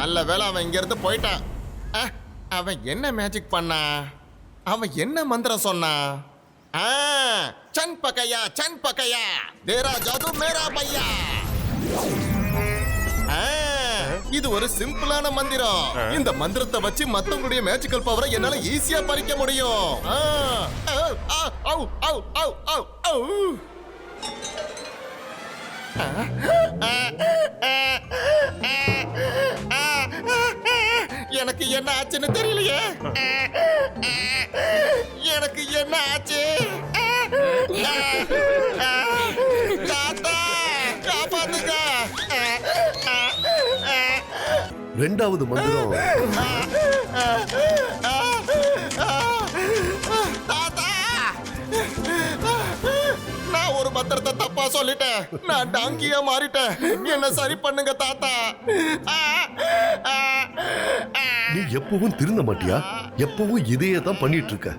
நல்ல வேளை அவன் இங்க இருந்து போயிட்டான். அவன் என்ன மேஜிக் பண்ணா? அவன் என்ன மந்திரம் சொன்னா? சன் பக்கையா தேரா ஜாது மேரா பையா. இது ஒரு சிம்பிளான மந்திரம். இந்த மந்திரத்தை வச்சு மத்தவங்களுடைய மேஜிக்கல் பவரை என்னால ஈஸியா பறிக்க முடியும். எனக்கு என்ன ஆச்சுன்னு தெரியலையே. எனக்கு என்ன ஆச்சு? தாத்தா காப்பாத்துங்க. ரெண்டாவது மந்திரம். தாத்தா நான் ஒரு மந்திரத்தை தப்பா சொல்லிட்டேன். நான் டாங்கியா மாறிட்டேன். என்ன சரி பண்ணுங்க தாத்தா. நீ எப்பவும் திருந்த மாட்டியா? எப்பவும் இதையே தான் பண்ணிட்டு இருக்க.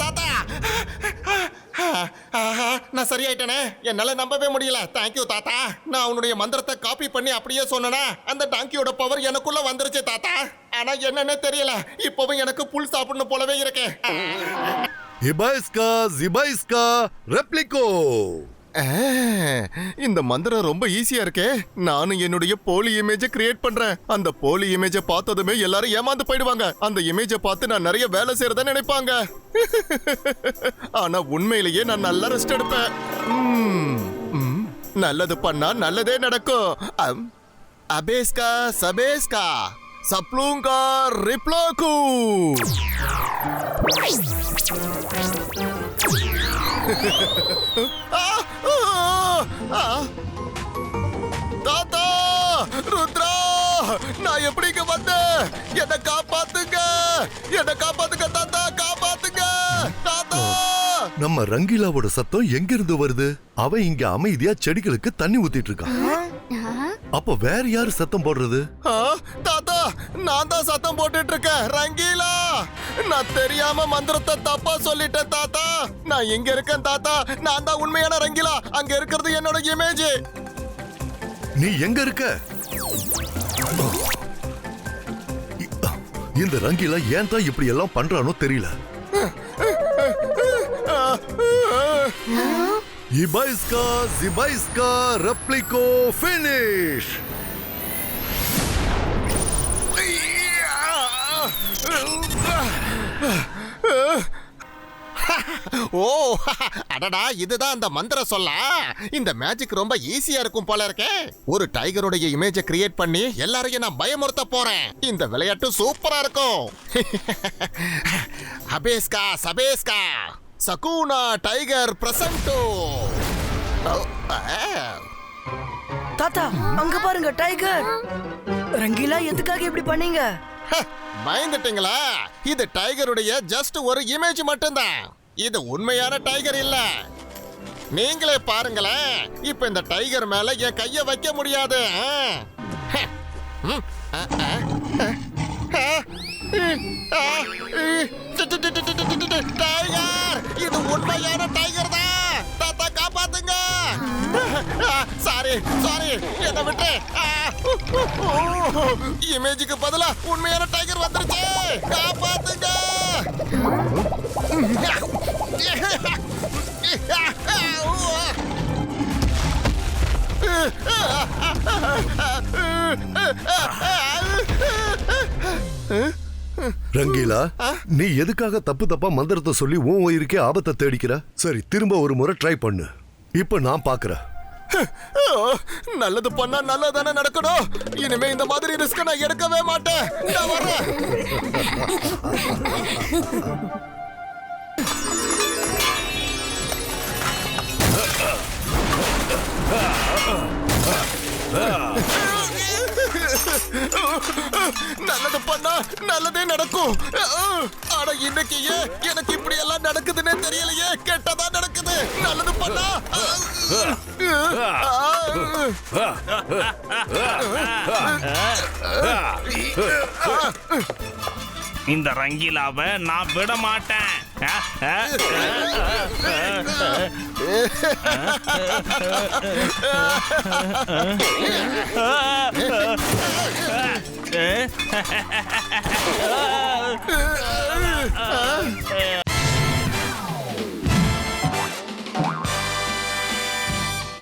தாத்தா நான் சரியாயிட்டேனே. என்னால நம்பவே முடியல. தேங்க்யூ தாத்தா. நான் உன்னுடைய மந்திரத்தை காப்பி பண்ணி அப்படியே சொன்னேனா அந்த டாங்கியோட பவர் எனக்குள்ள வந்துருச்சு தாத்தா. ஆனா என்னன்னே தெரியல. இப்பவும் எனக்கு புல் சாப்பிடணும் போலவே இருக்கு. ஜிபைஸ்கா ரெப்ளிகோ. இந்த மந்திரம் ரொம்ப ஈஸியா இருக்கே. நானும் என்னுடைய போலி இமேஜை கிரியேட் பண்றேன். அந்த போலி இமேஜை பார்த்ததுமே எல்லாரும் ஏமாந்து போயிடுவாங்க. அந்த இமேஜை பார்த்து நான் நிறைய வேலை செய்யறத நினைப்பாங்க. ஆனா உண்மையிலேயே நான் நல்லா ரெஸ்ட் எடுப்பேன். நல்லது பண்ணா நல்லதே நடக்கும். அபேஸ்கா சபேஸ்கா சப்ளூங்கா ரிப்ளோகு. தாத்தா ருத்ரா நான் எப்படிங்க வந்தேன்? என்ன காப்பாத்துங்க தாத்தா, காப்பாத்துங்க தாத்தா. நம்ம ரங்கீலாவோட சத்தம் எங்க இருந்து வருது? அவன் இங்க அமைதியா செடிகளுக்கு தண்ணி ஊத்திட்டு இருக்கான். அப்ப வேற யாரு சத்தம் போடுறது? தாத்தா நான் தான் சத்தம் போட்டுட்டு இருக்கேன். ரங்கீலா நான் தெரியாம மந்திரத்தை தப்பா சொல்லிட்டேன் தாத்தா. நான் எங்க இருக்கேன் தாத்தா? நான் தான் உண்மையான ரங்கீலா. அங்க இருக்கிறது என்னோட இமேஜ். நீ எங்க இருக்க? இந்த ரங்கீலா ஏன் தான் இப்படி எல்லாம் பண்றானோ தெரியல. ஜிபைஸ்கா ரெப்ளிகோ ஃபினிஷ். ஓ அடடா இதுதான் அந்த மந்திர சொல்ல. இந்த மேஜிக் ரொம்ப ஈஸியா இருக்கும் போல இருக்கே. ஒரு டைகருடைய இமேஜை கிரியேட் பண்ணி எல்லாரையும் நான் பயமுறுத்த போறேன். இந்த விளையாட்டு சூப்பரா இருக்கும். அபேஸ்கா சபேஸ்கா சகூனா டைகர் பிரசன்டோ. தாத்தா அங்க பாருங்க டைகர். ரங்கீலா எதுக்காக இப்படி பண்ணீங்க? பயந்துட்டீங்களா? இது டைகருடைய ஜஸ்ட் ஒரு இமேஜ் மட்டும்தான். இது உண்மையான டைகர் இல்ல. நீங்களே பாருங்களேன். இப்ப இந்த டைகர் மேல என் கைய வைக்க முடியாது. டைகர் இது உண்மையான டைகர் தான். தாத்தா காப்பாத்துங்க. சாரி என்ன விட்டு. இமேஜுக்கு பதிலா உண்மையான டைகர் வந்துருச்சு. காப்பாத்துங்க. ரங்கீலா நீ எதுக்காக தப்பா மந்திரத்தை சொல்லி உன் உயிருக்கே ஆபத்தை தேடிக்கிற? சரி திரும்ப ஒரு முறை ட்ரை பண்ணு. இப்ப நான் பாக்குறேன். நல்லது பண்ணா நல்லதானே நடக்கணும். இனிமே இந்த மாதிரி ரிஸ்க் நான் எடுக்கவே மாட்டேன். நான் வரேன். நல்லது பண்ணா நல்லதே நடக்கும். ஆனா இன்னைக்கு எனக்கு இப்படி எல்லாம் நடக்குதுன்னே தெரியலையே. கெட்டதா நடக்குது. நல்லது பண்ணா இந்த ரங்கீலாவை நான் விட மாட்டேன்.